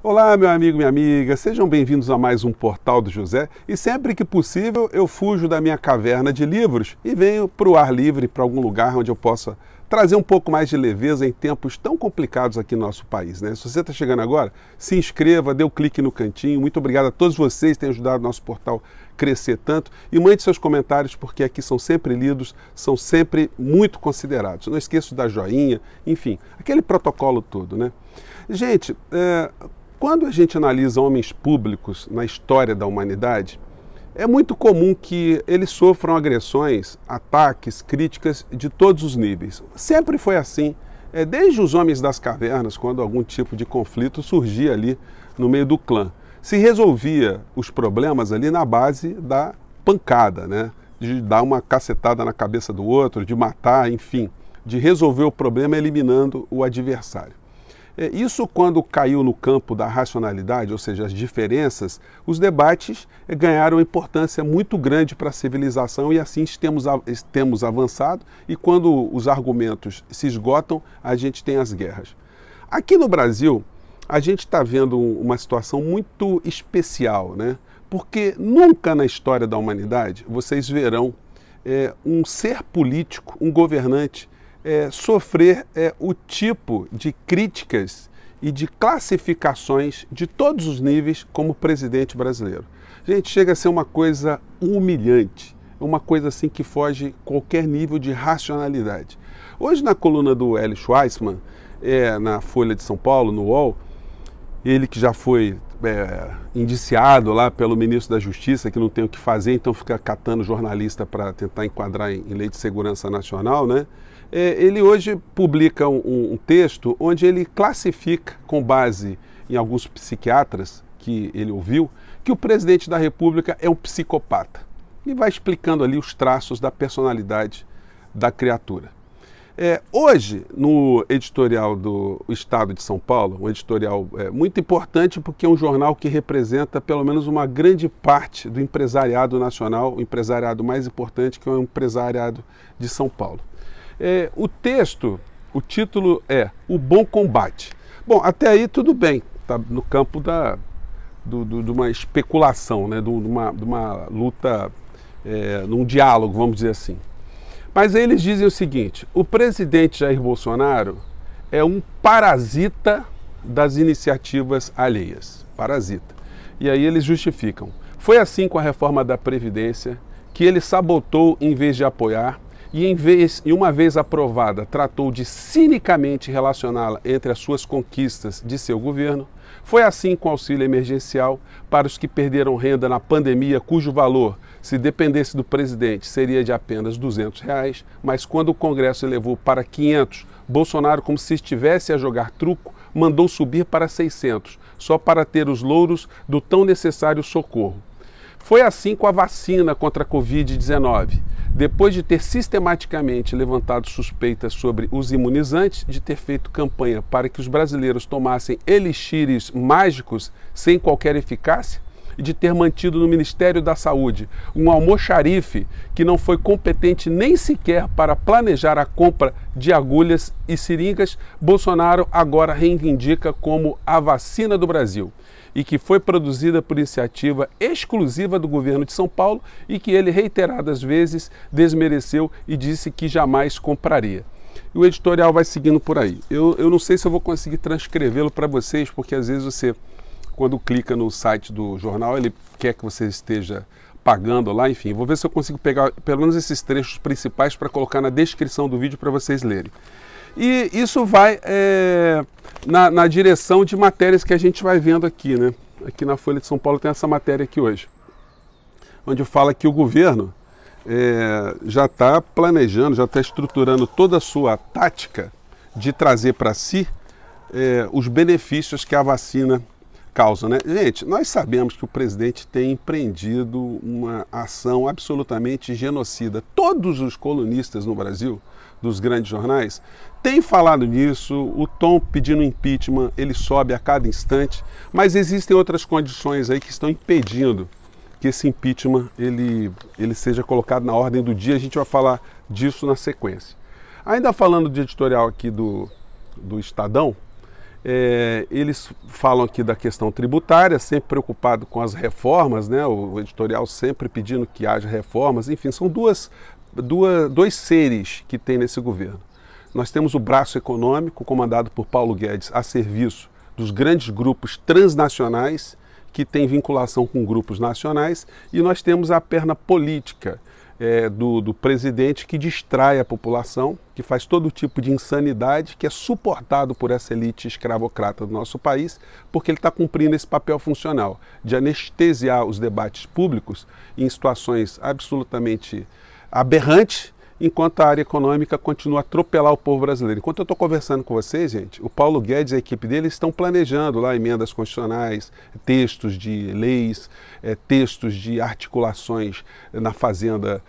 Olá, meu amigo, minha amiga, sejam bem-vindos a mais um Portal do José e sempre que possível eu fujo da minha caverna de livros e venho para o ar livre, para algum lugar onde eu possa trazer um pouco mais de leveza em tempos tão complicados aqui no nosso país, né? Se você está chegando agora, se inscreva, dê um clique no cantinho. Muito obrigado a todos vocês que têm ajudado o nosso portal a crescer tanto e mande seus comentários porque aqui são sempre lidos, são sempre muito considerados. Não esqueça de dar joinha, enfim, aquele protocolo todo, né? Gente, quando a gente analisa homens públicos na história da humanidade, é muito comum que eles sofram agressões, ataques, críticas de todos os níveis. Sempre foi assim, desde os homens das cavernas, quando algum tipo de conflito surgia ali no meio do clã. Se resolvia os problemas ali na base da pancada, né? De dar uma cacetada na cabeça do outro, de matar, enfim, de resolver o problema eliminando o adversário. Isso quando caiu no campo da racionalidade, ou seja, as diferenças, os debates ganharam importância muito grande para a civilização e assim temos avançado e quando os argumentos se esgotam, a gente tem as guerras. Aqui no Brasil, a gente está vendo uma situação muito especial, né? Porque nunca na história da humanidade vocês verão um ser político, um governante, sofrer o tipo de críticas e de classificações de todos os níveis como presidente brasileiro. Gente, chega a ser uma coisa humilhante, uma coisa assim que foge qualquer nível de racionalidade. Hoje na coluna do Hélio Schweissmann, na Folha de São Paulo, no UOL, ele que já foi indiciado lá pelo ministro da Justiça, que não tem o que fazer, então fica catando jornalista para tentar enquadrar em lei de segurança nacional, né? Ele hoje publica um texto onde ele classifica, com base em alguns psiquiatras que ele ouviu, que o presidente da República é um psicopata. E vai explicando ali os traços da personalidade da criatura. Hoje, no editorial do Estado de São Paulo, um editorial muito importante porque é um jornal que representa pelo menos uma grande parte do empresariado nacional, o empresariado mais importante, que é o empresariado de São Paulo. O texto, o título é O Bom Combate. Bom, até aí tudo bem, está no campo de uma especulação, né? de uma luta, num diálogo, vamos dizer assim. Mas aí eles dizem o seguinte: o presidente Jair Bolsonaro é um parasita das iniciativas alheias. Parasita. E aí eles justificam. Foi assim com a reforma da Previdência, que ele sabotou em vez de apoiar, e uma vez aprovada, tratou de cinicamente relacioná-la entre as suas conquistas de seu governo. Foi assim com o auxílio emergencial para os que perderam renda na pandemia, cujo valor, se dependesse do presidente, seria de apenas R$200, mas quando o Congresso elevou para 500, Bolsonaro, como se estivesse a jogar truco, mandou subir para 600, só para ter os louros do tão necessário socorro. Foi assim com a vacina contra a Covid-19. Depois de ter sistematicamente levantado suspeitas sobre os imunizantes, de ter feito campanha para que os brasileiros tomassem elixires mágicos sem qualquer eficácia, e de ter mantido no Ministério da Saúde um almoxarife que não foi competente nem sequer para planejar a compra de agulhas e seringas, Bolsonaro agora reivindica como a vacina do Brasil e que foi produzida por iniciativa exclusiva do governo de São Paulo e que ele reiteradas vezes desmereceu e disse que jamais compraria. E o editorial vai seguindo por aí. Eu não sei se eu vou conseguir transcrevê-lo para vocês, porque às vezes você, quando clica no site do jornal, ele quer que você esteja pagando lá, enfim. Vou ver se eu consigo pegar pelo menos esses trechos principais para colocar na descrição do vídeo para vocês lerem. E isso vai na direção de matérias que a gente vai vendo aqui, né? Aqui na Folha de São Paulo tem essa matéria aqui hoje, onde fala que o governo já está planejando, já está estruturando toda a sua tática de trazer para si os benefícios que a vacina causa, né? Gente, nós sabemos que o presidente tem empreendido uma ação absolutamente genocida. Todos os colunistas no Brasil, dos grandes jornais, têm falado nisso. O tom pedindo impeachment, ele sobe a cada instante, mas existem outras condições aí que estão impedindo que esse impeachment ele seja colocado na ordem do dia. A gente vai falar disso na sequência. Ainda falando de editorial aqui do Estadão, Eles falam aqui da questão tributária, sempre preocupado com as reformas, né? O editorial sempre pedindo que haja reformas. Enfim, são dois seres que tem nesse governo. Nós temos o braço econômico, comandado por Paulo Guedes, a serviço dos grandes grupos transnacionais, que têm vinculação com grupos nacionais, e nós temos a perna política do presidente, que distrai a população, que faz todo tipo de insanidade, que é suportado por essa elite escravocrata do nosso país, porque ele está cumprindo esse papel funcional de anestesiar os debates públicos em situações absolutamente aberrantes, enquanto a área econômica continua a atropelar o povo brasileiro. Enquanto eu estou conversando com vocês, gente, o Paulo Guedes e a equipe dele estão planejando lá emendas constitucionais, textos de leis, textos de articulações na fazenda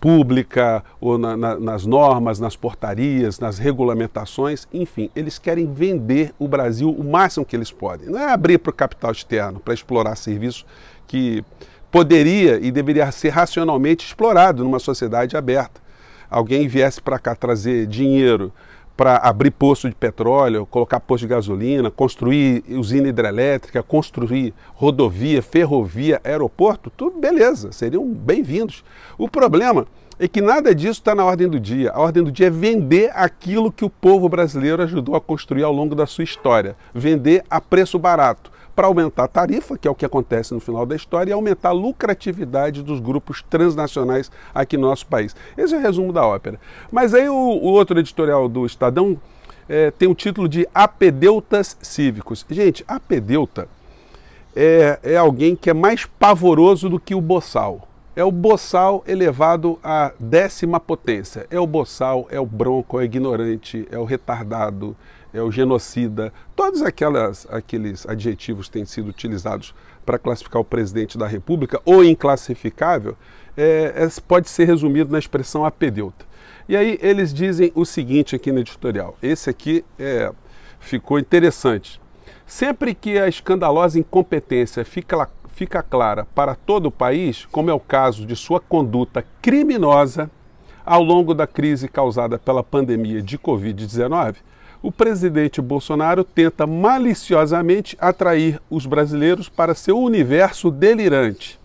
pública, ou nas normas, nas portarias, nas regulamentações. Enfim, eles querem vender o Brasil o máximo que eles podem. Não é abrir para o capital externo, para explorar serviços que poderia e deveria ser racionalmente explorado numa sociedade aberta. Alguém viesse para cá trazer dinheiro para abrir poço de petróleo, colocar poço de gasolina, construir usina hidrelétrica, construir rodovia, ferrovia, aeroporto, tudo beleza, seriam bem-vindos. O problema é que nada disso está na ordem do dia. A ordem do dia é vender aquilo que o povo brasileiro ajudou a construir ao longo da sua história, vender a preço barato, para aumentar a tarifa, que é o que acontece no final da história, e aumentar a lucratividade dos grupos transnacionais aqui no nosso país. Esse é o resumo da ópera. Mas aí o outro editorial do Estadão tem o título de Apedeutas Cívicos. Gente, apedeuta é alguém que é mais pavoroso do que o boçal. É o boçal elevado à 10ª potência. É o boçal, é o bronco, é o ignorante, é o retardado, é o genocida. Todos aqueles adjetivos têm sido utilizados para classificar o presidente da República, ou inclassificável, pode ser resumido na expressão apedeuta. E aí eles dizem o seguinte aqui no editorial. Esse aqui ficou interessante. Sempre que a escandalosa incompetência fica clara para todo o país, como é o caso de sua conduta criminosa ao longo da crise causada pela pandemia de Covid-19, o presidente Bolsonaro tenta maliciosamente atrair os brasileiros para seu universo delirante.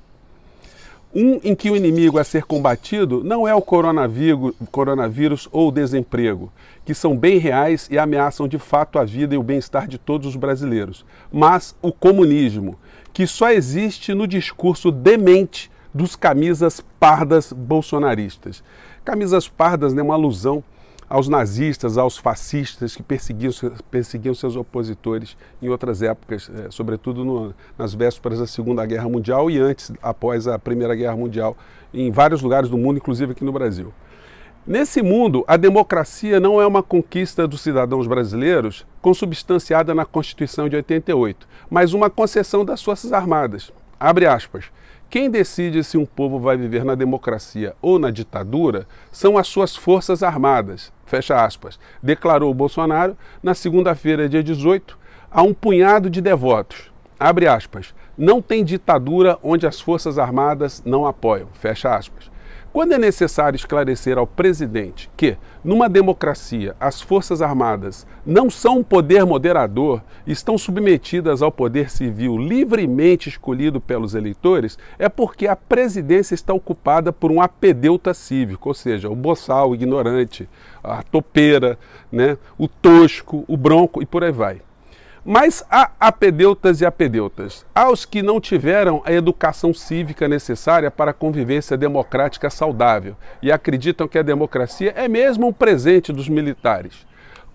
Em que o inimigo a ser combatido não é o coronavírus ou o desemprego, que são bem reais e ameaçam de fato a vida e o bem-estar de todos os brasileiros, mas o comunismo, que só existe no discurso demente dos camisas pardas bolsonaristas. Camisas pardas, né, uma alusão aos nazistas, aos fascistas que perseguiam seus opositores em outras épocas, sobretudo nas vésperas da Segunda Guerra Mundial e após a Primeira Guerra Mundial, em vários lugares do mundo, inclusive aqui no Brasil. Nesse mundo, a democracia não é uma conquista dos cidadãos brasileiros consubstanciada na Constituição de 88, mas uma concessão das Forças Armadas. Abre aspas. Quem decide se um povo vai viver na democracia ou na ditadura são as suas Forças Armadas, fecha aspas, declarou Bolsonaro na segunda-feira, dia 18, a um punhado de devotos. Abre aspas. Não tem ditadura onde as Forças Armadas não apoiam, fecha aspas. Quando é necessário esclarecer ao presidente que, numa democracia, as Forças Armadas não são um poder moderador e estão submetidas ao poder civil livremente escolhido pelos eleitores, é porque a presidência está ocupada por um apedeuta cívico, ou seja, o boçal, o ignorante, a topeira, né, o tosco, o bronco e por aí vai. Mas há apedeutas e apedeutas. Há os que não tiveram a educação cívica necessária para a convivência democrática saudável e acreditam que a democracia é mesmo um presente dos militares.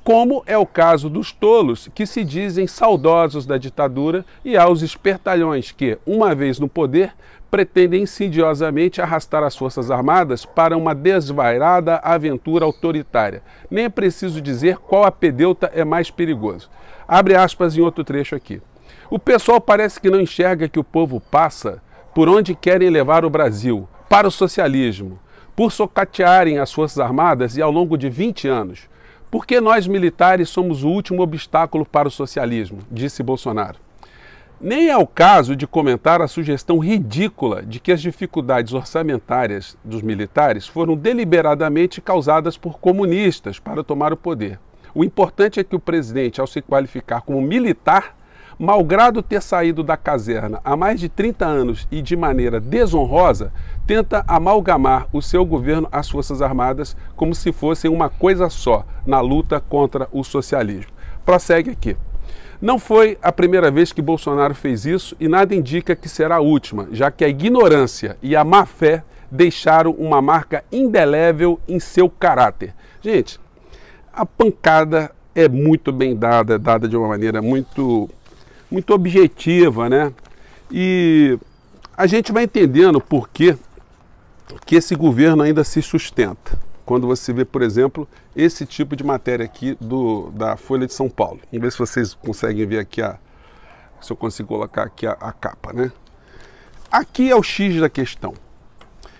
Como é o caso dos tolos que se dizem saudosos da ditadura e aos espertalhões que, uma vez no poder, pretendem insidiosamente arrastar as Forças Armadas para uma desvairada aventura autoritária. Nem é preciso dizer qual apedeuta é mais perigoso. Abre aspas em outro trecho aqui. O pessoal parece que não enxerga que o povo passa por onde querem levar o Brasil, para o socialismo, por socatearem as Forças Armadas e ao longo de 20 anos. Porque nós militares somos o último obstáculo para o socialismo, disse Bolsonaro. Nem é o caso de comentar a sugestão ridícula de que as dificuldades orçamentárias dos militares foram deliberadamente causadas por comunistas para tomar o poder. O importante é que o presidente, ao se qualificar como militar, malgrado ter saído da caserna há mais de 30 anos e de maneira desonrosa, tenta amalgamar o seu governo às Forças Armadas como se fossem uma coisa só na luta contra o socialismo. Prossegue aqui. Não foi a primeira vez que Bolsonaro fez isso e nada indica que será a última, já que a ignorância e a má-fé deixaram uma marca indelével em seu caráter. Gente, a pancada é muito bem dada, dada de uma maneira muito objetiva, né? E a gente vai entendendo por que esse governo ainda se sustenta. Quando você vê, por exemplo, esse tipo de matéria aqui da Folha de São Paulo. Vamos ver se vocês conseguem ver aqui, se eu consigo colocar aqui a capa, né? Aqui é o X da questão.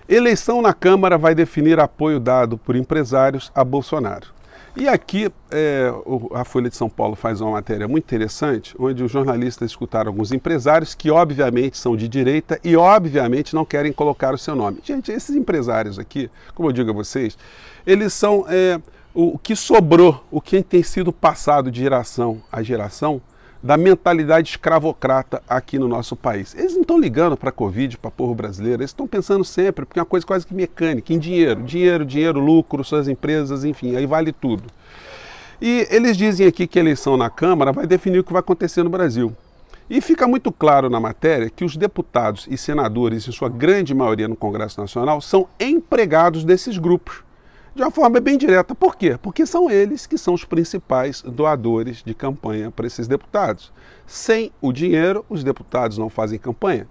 Eleição na Câmara vai definir apoio dado por empresários a Bolsonaro. E aqui a Folha de São Paulo faz uma matéria muito interessante, onde os jornalistas escutaram alguns empresários que obviamente são de direita e obviamente não querem colocar o seu nome. Gente, esses empresários aqui, como eu digo a vocês, eles são o que sobrou, o que tem sido passado de geração a geração, da mentalidade escravocrata aqui no nosso país. Eles não estão ligando para a Covid, para o povo brasileiro, eles estão pensando sempre, porque é uma coisa quase que mecânica, em dinheiro, dinheiro, lucro, suas empresas, enfim, aí vale tudo. E eles dizem aqui que a eleição na Câmara vai definir o que vai acontecer no Brasil. E fica muito claro na matéria que os deputados e senadores, em sua grande maioria no Congresso Nacional, são empregados desses grupos. De uma forma bem direta. Por quê? Porque são eles que são os principais doadores de campanha para esses deputados. Sem o dinheiro, os deputados não fazem campanha.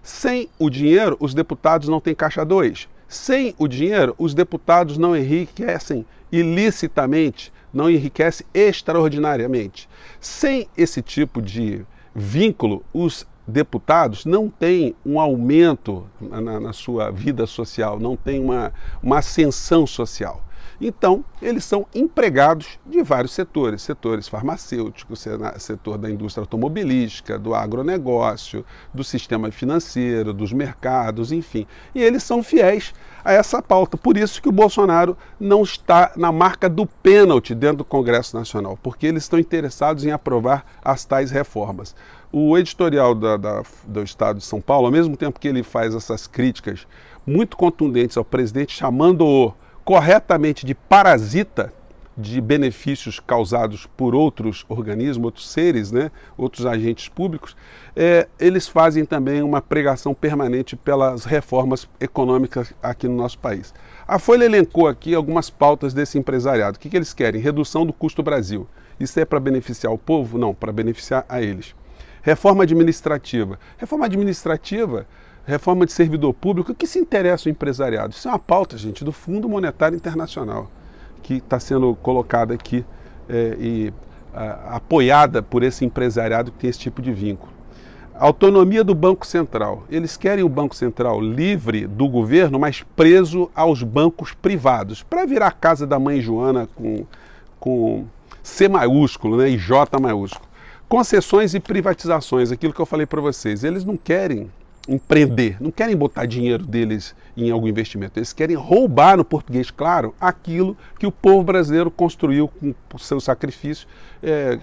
Sem o dinheiro, os deputados não têm caixa 2. Sem o dinheiro, os deputados não enriquecem ilicitamente, não enriquecem extraordinariamente. Sem esse tipo de vínculo, os deputados não têm um aumento na sua vida social, não têm uma ascensão social. Então, eles são empregados de vários setores, setores farmacêuticos, setor da indústria automobilística, do agronegócio, do sistema financeiro, dos mercados, enfim. E eles são fiéis a essa pauta. Por isso que o Bolsonaro não está na marca do pênalti dentro do Congresso Nacional, porque eles estão interessados em aprovar as tais reformas. O editorial do Estado de São Paulo, ao mesmo tempo que ele faz essas críticas muito contundentes ao presidente, chamando-o corretamente de parasita de benefícios causados por outros organismos, outros seres, né, outros agentes públicos, eles fazem também uma pregação permanente pelas reformas econômicas aqui no nosso país. A Folha elencou aqui algumas pautas desse empresariado. O que eles querem? Redução do custo Brasil. Isso é para beneficiar o povo? Não, para beneficiar a eles. Reforma administrativa. Reforma administrativa, reforma de servidor público, o que se interessa o empresariado? Isso é uma pauta, gente, do Fundo Monetário Internacional, que está sendo colocada aqui apoiada por esse empresariado que tem esse tipo de vínculo. Autonomia do Banco Central. Eles querem o Banco Central livre do governo, mas preso aos bancos privados, para virar a casa da mãe Joana com C maiúsculo, né, e J maiúsculo. Concessões e privatizações, aquilo que eu falei para vocês, eles não querem empreender, não querem botar dinheiro deles em algum investimento, eles querem roubar, no português claro, aquilo que o povo brasileiro construiu com o seu sacrifício,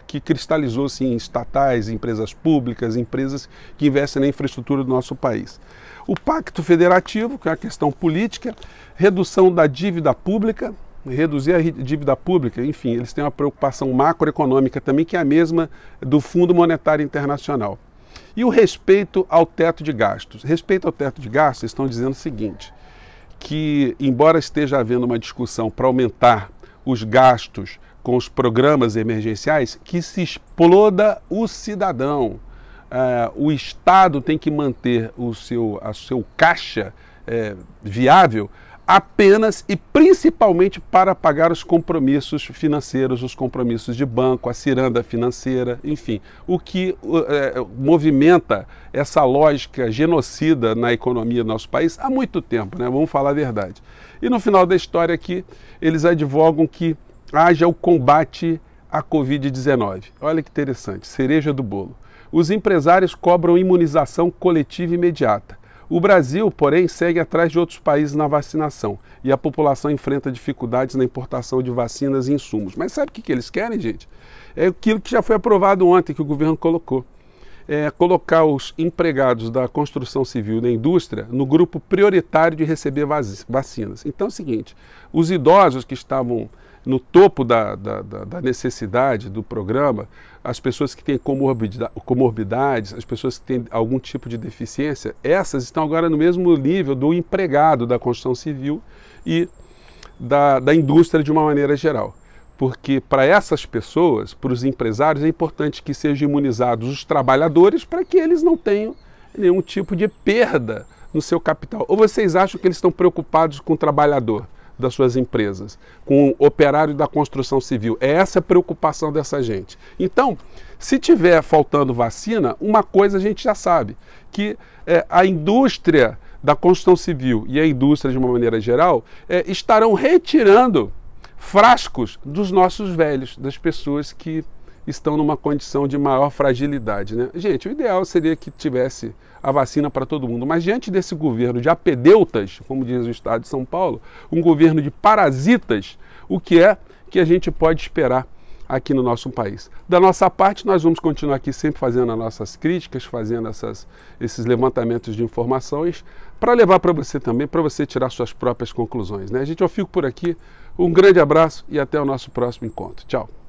que cristalizou-se em estatais, empresas públicas, empresas que investem na infraestrutura do nosso país. O Pacto Federativo, que é uma questão política, redução da dívida pública, reduzir a dívida pública, enfim, eles têm uma preocupação macroeconômica também, que é a mesma do Fundo Monetário Internacional. E o respeito ao teto de gastos. Respeito ao teto de gastos, estão dizendo o seguinte, que embora esteja havendo uma discussão para aumentar os gastos com os programas emergenciais, que se exploda o cidadão. O Estado tem que manter o seu caixa viável apenas e principalmente para pagar os compromissos financeiros, os compromissos de banco, a ciranda financeira, enfim, o que movimenta essa lógica genocida na economia do nosso país há muito tempo, né? Vamos falar a verdade. E no final da história aqui, eles advogam que haja o combate à Covid-19. Olha que interessante, cereja do bolo. Os empresários cobram imunização coletiva imediata. O Brasil, porém, segue atrás de outros países na vacinação e a população enfrenta dificuldades na importação de vacinas e insumos. Mas sabe o que eles querem, gente? É aquilo que já foi aprovado ontem, que o governo colocou. Colocar os empregados da construção civil e da indústria no grupo prioritário de receber vacinas. Então é o seguinte, os idosos que estavam no topo da necessidade do programa, as pessoas que têm comorbidades, as pessoas que têm algum tipo de deficiência, essas estão agora no mesmo nível do empregado da construção civil e da indústria de uma maneira geral. Porque para essas pessoas, para os empresários, é importante que sejam imunizados os trabalhadores para que eles não tenham nenhum tipo de perda no seu capital. Ou vocês acham que eles estão preocupados com o trabalhador das suas empresas, com o operário da construção civil? É essa a preocupação dessa gente. Então, se tiver faltando vacina, uma coisa a gente já sabe, que a indústria da construção civil e a indústria de uma maneira geral estarão retirando frascos dos nossos velhos, das pessoas que estão numa condição de maior fragilidade, né? Gente, o ideal seria que tivesse a vacina para todo mundo, mas diante desse governo de apedeutas, como diz o Estado de São Paulo, um governo de parasitas, o que é que a gente pode esperar aqui no nosso país? Da nossa parte, nós vamos continuar aqui sempre fazendo as nossas críticas, fazendo esses levantamentos de informações, para levar para você também, para você tirar suas próprias conclusões, né? Gente, eu fico por aqui. Um grande abraço e até o nosso próximo encontro. Tchau!